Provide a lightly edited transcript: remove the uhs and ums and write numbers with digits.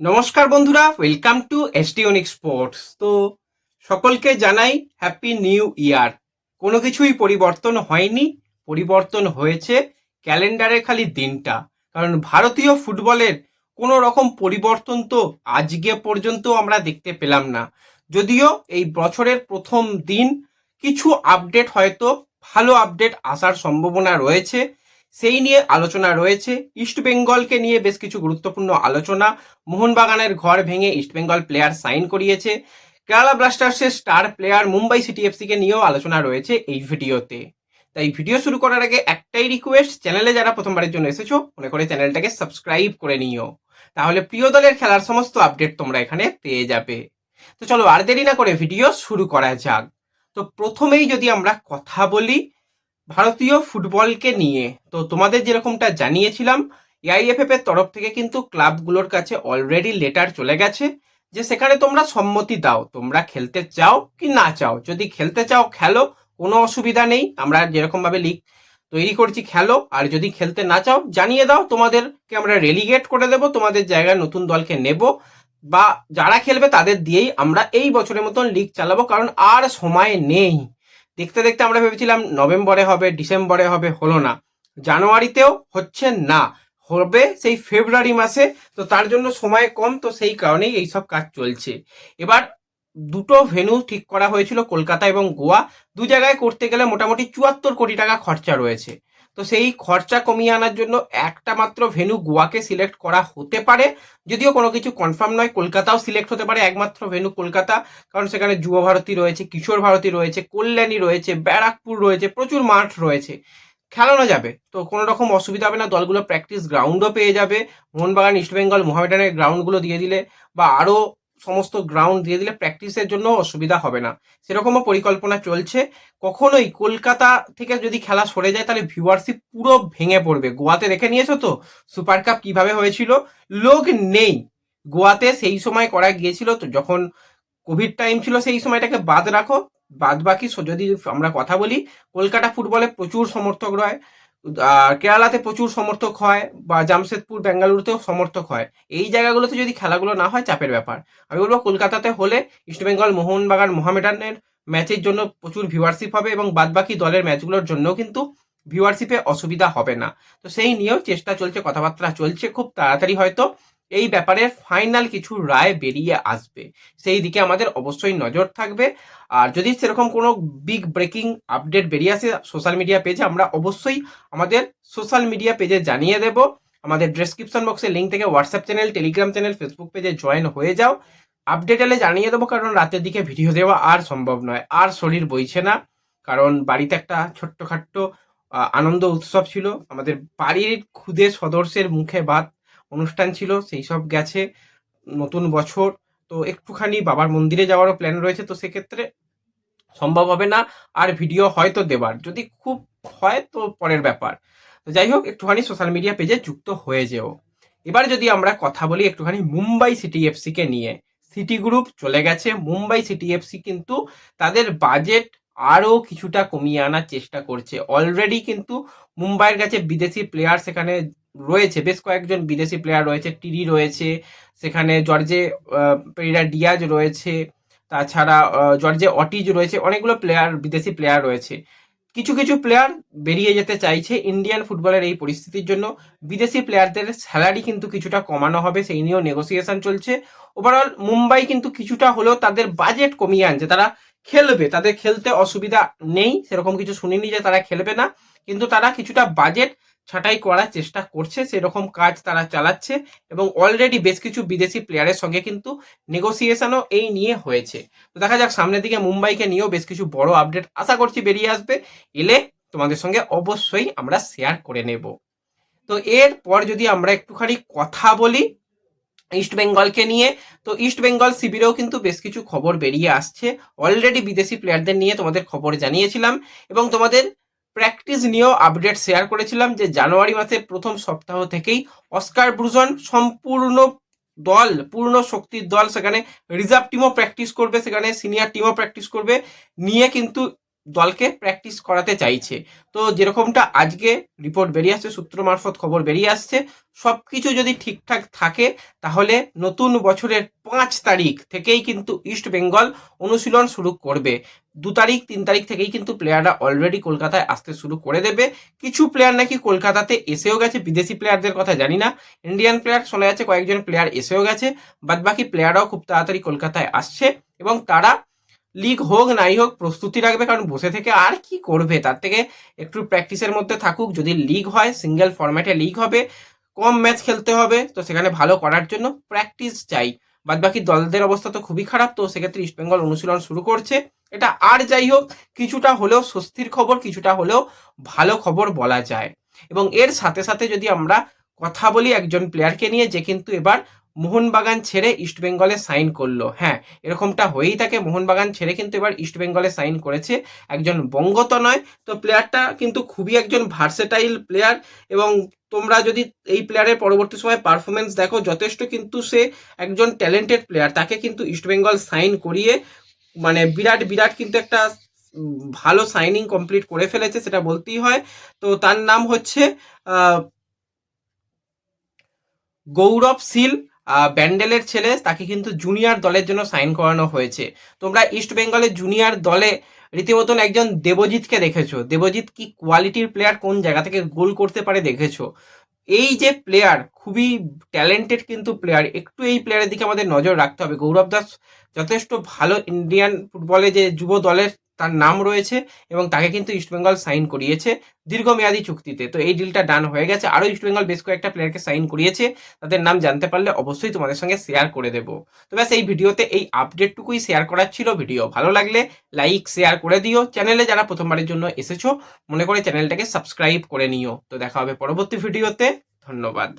নমস্কার বন্ধুরা, welcome to এসটিওনিক sports. তো সকলকে জানাই হ্যাপি নিউ ইয়ার। কোনো কিছুই পরিবর্তন হয়নি, পরিবর্তন হয়েছে ক্যালেন্ডারে খালি দিনটা। কারণ ভারতীয় ফুটবলের কোনো রকম পরিবর্তন তো আজকে পর্যন্ত আমরা দেখতে পেলাম না। যদিও এই বছরের প্রথম দিন কিছু আপডেট, হয়তো ভালো আপডেট আসার সম্ভাবনা রয়েছে, সেই নিয়ে আলোচনা রয়েছে। ইস্টবেঙ্গলকে নিয়ে বেশ কিছু গুরুত্বপূর্ণ আলোচনা। মোহনবাগানের ঘর ভেঙে ইস্টবেঙ্গল প্লেয়ার সাইন করিয়েছে। Kerala ব্লাস্টার্সের star player Mumbai city এফসিকে নিয়েও আলোচনা রয়েছে এই ভিডিওতে। তাই ভিডিও শুরু করার আগে একটাই রিকোয়েস্ট, চ্যানেলে যারা প্রথমবারের জন্য এসেছো মনে করে চ্যানেলটাকে সাবস্ক্রাইব করে নিও, তাহলে প্রিয় দলের খেলার সমস্ত আপডেট তোমরা এখানে পেয়ে যাবে। তো চলো আর দেরি না করে ভিডিও শুরু করা যাক। তো প্রথমেই যদি আমরা কথা বলি ভারতীয় ফুটবলকে নিয়ে, তো তোমাদের যেরকমটা জানিয়েছিলাম, এআইএফএফ এর তরফ থেকে কিন্তু ক্লাবগুলোর কাছে অলরেডি লেটার চলে গেছে যে সেখানে তোমরা সম্মতি দাও, তোমরা খেলতে চাও কি না চাও। যদি খেলতে চাও খেলো, কোনো অসুবিধা নেই, আমরা যেরকম ভাবে লিগ তৈরি করছি খেলো। আর যদি খেলতে না চাও জানিয়ে দাও, তোমাদেরকে আমরা রেলিগেট করে দেবো, তোমাদের জায়গায় নতুন দলকে নেব, বা যারা খেলবে তাদের দিয়েই আমরা এই বছরের মতন লিগ চালাবো। কারণ আর সময় নেই। দেখতে দেখতে আমরা ভেবেছিলাম নভেম্বরে হবে, ডিসেম্বরে হবে, হলো না। জানুয়ারিতেও হচ্ছে না, হবে সেই ফেব্রুয়ারি মাসে। তো তার জন্য সময় কম, তো সেই কারণেই এইসব কাজ চলছে। এবার দুটো ভেন্যু ঠিক করা হয়েছিল, কলকাতা এবং গোয়া। দু জায়গায় করতে গেলে মোটামুটি 74 কোটি টাকা খরচা রয়েছে। তো সেই খরচা কমিয়ে আনার জন্য একটা মাত্র ভেন্যু গোয়াকে সিলেক্ট করা হতে পারে, যদিও কোনো কিছু কনফার্ম নয়। কলকাতাও সিলেক্ট হতে পারে, একমাত্র ভেন্যু কলকাতা, কারণ সেখানে যুব ভারতী রয়েছে, কিশোর ভারতী রয়েছে, কল্যাণী রয়েছে, ব্যারাকপুর রয়েছে, প্রচুর মাঠ রয়েছে, খেলানো যাবে। তো কোনো রকম অসুবিধা হবে না, দলগুলো প্র্যাকটিস গ্রাউন্ডও পেয়ে যাবে। মোহনবাগান, ইস্টবেঙ্গল, মোহামেডানের গ্রাউন্ডগুলো দিয়ে দিলে বা আরও সমস্ত গ্রাউন্ড দিয়ে দিলে প্র্যাকটিসের জন্য অসুবিধা হবে না, সেরকমও পরিকল্পনা চলছে। কখনোই কলকাতা থেকে যদি খেলা সরে যায় তাহলে ভিউয়ারশিপ পুরো ভেঙে পড়বে। গোয়াতে দেখে নিয়েছো তো সুপার কাপ কিভাবে হয়েছিল, লোক নেই। গোয়াতে সেই সময় করা গিয়েছিল, তো যখন কোভিড টাইম ছিল সেই সময়টাকে বাদ রাখো, বাদ বাকি যদি আমরা কথা বলি, কলকাতা ফুটবলে প্রচুর সমর্থক রয়, আর কেরালাতে প্রচুর সমর্থক হয়, বা জামশেদপুর বেঙ্গালুরুতেও সমর্থক হয়। এই জায়গাগুলোতে যদি খেলাগুলো না হয় চাপের ব্যাপার। আমি বলবো কলকাতাতে হলে ইস্টবেঙ্গল, মোহনবাগান, মোহামেডানের ম্যাচের জন্য প্রচুর ভিউয়ারশিপ হবে, এবং বাদবাকি দলের ম্যাচগুলোর জন্যও কিন্তু ভিউয়ারশিপে অসুবিধা হবে না। তো সেই নিয়েও চেষ্টা চলছে, কথাবার্তা চলছে, খুব তাড়াতাড়ি হয়তো এই ব্যাপারে ফাইনাল কিছু রায় বেরিয়ে আসবে, সেই দিকে আমাদের অবশ্যই নজর থাকবে। আর যদি সেরকম কোনো বিগ ব্রেকিং আপডেট বেরিয়ে আসে সোশ্যাল মিডিয়া পেজে, আমরা অবশ্যই আমাদের সোশ্যাল মিডিয়া পেজে জানিয়ে দেব। আমাদের ডেসক্রিপশন বক্সে লিঙ্ক থেকে WhatsApp channel, Telegram channel, Facebook পেজে জয়েন হয়ে যাও। আপডেট এলে জানিয়ে দেবো, কারণ রাতের দিকে ভিডিও দেওয়া আর সম্ভব নয়, আর শরীর বইছে না। কারণ বাড়িতে একটা ছোট্টখাট্ট আনন্দ উৎসব ছিল, আমাদের বাড়ির ক্ষুদে সদস্যের মুখে ভাত অনুষ্ঠান ছিল, সেই সব গেছে। নতুন বছর, তো একটুখানি বাবার মন্দিরে যাওয়ারও প্ল্যান রয়েছে, তো সেক্ষেত্রে সম্ভব হবে না আর ভিডিও হয়তো দেবার, যদি খুব হয় তো পরের ব্যাপার। তো যাই হোক, একটুখানি সোশ্যাল মিডিয়া পেজে যুক্ত হয়ে যেও। এবার যদি আমরা কথা বলি একটুখানি মুম্বাই সিটি এফসিকে নিয়ে, সিটি গ্রুপ চলে গেছে। মুম্বাই সিটি এফসি কিন্তু তাদের বাজেট আরও কিছুটা কমিয়ে আনার চেষ্টা করছে। অলরেডি কিন্তু মুম্বাইয়ের কাছে বিদেশি প্লেয়ার সেখানে রয়েছে, বেশ কয়েকজন বিদেশি প্লেয়ার রয়েছে, টিরি রয়েছে সেখানে, জর্জে পেরিরা ডিয়াজ রয়েছে, তাছাড়া জর্জে অটিজ রয়েছে, অনেকগুলো প্লেয়ার, বিদেশি প্লেয়ার রয়েছে। কিছু কিছু প্লেয়ার বেরিয়ে যেতে চাইছে ইন্ডিয়ান ফুটবলের এই পরিস্থিতির জন্য। বিদেশি প্লেয়ারদের স্যালারি কিন্তু কিছুটা কমানো হবে, সেই নিয়েও নেগোসিয়েশন চলছে। ওভারঅল মুম্বাই কিন্তু কিছুটা হলেও তাদের বাজেট কমিয়ে আনছে, তারা খেলবে, তাদের খেলতে অসুবিধা নেই, সেরকম কিছু শুনিনি যে তারা খেলবে না, কিন্তু তারা কিছুটা বাজেট ছাঁটাই করার চেষ্টা করছে, সেরকম কাজ তারা চালাচ্ছে। এবং অলরেডি বেশ কিছু বিদেশি প্লেয়ারের সঙ্গে কিন্তু নেগোসিয়েশনও এই নিয়ে হয়েছে। তো দেখা যাক সামনের দিকে মুম্বাইকে নিয়েও বেশ কিছু বড় আপডেট আশা করছি বেরিয়ে আসবে, এলে তোমাদের সঙ্গে অবশ্যই আমরা শেয়ার করে নেব। তো এরপর যদি আমরা একটুখানি কথা বলি ইস্ট বেঙ্গলকে নিয়ে, তো ইস্ট বেঙ্গল শিবিরেও কিন্তু বেশ কিছু খবর বেরিয়ে আসছে। অলরেডি বিদেশি প্লেয়ারদের নিয়ে তোমাদের খবর জানিয়েছিলাম, এবং তোমাদের প্র্যাকটিস নিয়েও আপডেট শেয়ার করেছিলাম যে জানুয়ারি মাসের প্রথম সপ্তাহ থেকেই অস্কার ব্রুজন সম্পূর্ণ দল, পূর্ণ শক্তির দল, সেখানে রিজার্ভ টিমও প্র্যাকটিস করবে, সেখানে সিনিয়র টিমও প্র্যাকটিস করবে, নিয়ে কিন্তু দলকে প্র্যাকটিস করাতে চাইছে। তো যেরকমটা আজকে রিপোর্ট বেরিয়ে আসছে, সূত্র মারফত খবর বেরিয়ে আসছে, সব কিছু যদি ঠিকঠাক থাকে তাহলে নতুন বছরের 5 তারিখ থেকেই কিন্তু ইস্ট বেঙ্গল অনুশীলন শুরু করবে। 2 তারিখ 3 তারিখ থেকেই কিন্তু প্লেয়াররা অলরেডি কলকাতায় আসতে শুরু করে দেবে। কিছু প্লেয়ার নাকি কলকাতাতে এসেও গেছে, বিদেশি প্লেয়ারদের কথা জানি না, ইন্ডিয়ান প্লেয়ার শোনা যাচ্ছে কয়েকজন প্লেয়ার এসেও গেছে, বাদবাকি প্লেয়াররাও খুব তাড়াতাড়ি কলকাতায় আসছে এবং তারা লিগ হোক নাই হোক প্রস্তুতি রাখবে, কারণ বসে থেকে আর কি করবে, তার থেকে একটু প্র্যাকটিসের মধ্যে থাকুক। যদি লিগ হয় সিঙ্গেল ফরম্যাটে লিগ হবে, কম ম্যাচ খেলতে হবে, তো সেখানে ভালো করার জন্য প্র্যাকটিস চাই। বাদবাকি দলদের অবস্থা তো খুবই খারাপ, তো সেক্ষেত্রে ইস্টবেঙ্গল অনুশীলন শুরু করছে, এটা আর যাই হোক কিছুটা হলেও স্বস্তির খবর, কিছুটা হলেও ভালো খবর বলা যায়। এবং এর সাথে সাথে যদি আমরা কথা বলি একজন প্লেয়ারকে নিয়ে, যে কিন্তু এবার মোহনবাগান ছেড়ে ইস্টবেঙ্গলে সাইন করলো। হ্যাঁ, এরকমটা হয়েই থাকে, মোহনবাগান ছেড়ে কিন্তু এবার ইস্টবেঙ্গলে সাইন করেছে একজন বঙ্গতনয়। তো প্লেয়ারটা কিন্তু খুবই একজন ভার্সেটাইল প্লেয়ার এবং তোমরা যদি এই প্লেয়ারের পরবর্তী সময় পারফরমেন্স দেখো, যথেষ্ট কিন্তু সে একজন ট্যালেন্টেড প্লেয়ার। তাকে কিন্তু ইস্টবেঙ্গল সাইন করিয়ে মানে বিরাট বিরাট কিন্তু একটা ভালো সাইনিং কমপ্লিট করে ফেলেছে, সেটা বলতেই হয়। তো তার নাম হচ্ছে গৌরব শীল, ব্যান্ডেলের ছেলে, তাকে কিন্তু জুনিয়র দলের জন্য সাইন করানো হয়েছে। তোমরা ইস্ট বেঙ্গলের জুনিয়র দলে রীতিমতন একজন দেবজিৎকে দেখেছো, দেবজিৎ কি কোয়ালিটির প্লেয়ার, কোন জায়গা থেকে গোল করতে পারে দেখেছো। এই যে প্লেয়ার খুবই ট্যালেন্টেড কিন্তু প্লেয়ার, একটু এই প্লেয়ারের দিকে আমাদের নজর রাখতে হবে। গৌরব দাস যথেষ্ট ভালো ইন্ডিয়ান ফুটবলে যে যুব দলের তার নাম রয়েছে এবং তাকে কিন্তু ইস্টবেঙ্গল সাইন করিয়েছে দীর্ঘমেয়াদী চুক্তিতে। তো এই ডিলটা ডান হয়ে গেছে, আরও ইস্টবেঙ্গল বেশ কয়েকটা প্লেয়ারকে সাইন করিয়েছে, তাদের নাম জানতে পারলে অবশ্যই তোমাদের সঙ্গে শেয়ার করে দেবো। তো ব্যাস এই ভিডিওতে এই আপডেটটুকুই শেয়ার করার ছিল। ভিডিও ভালো লাগলে লাইক শেয়ার করে দিও, চ্যানেলে যারা প্রথমবারের জন্য এসেছো মনে করে চ্যানেলটাকে সাবস্ক্রাইব করে নিও। তো দেখা হবে পরবর্তী ভিডিওতে, ধন্যবাদ।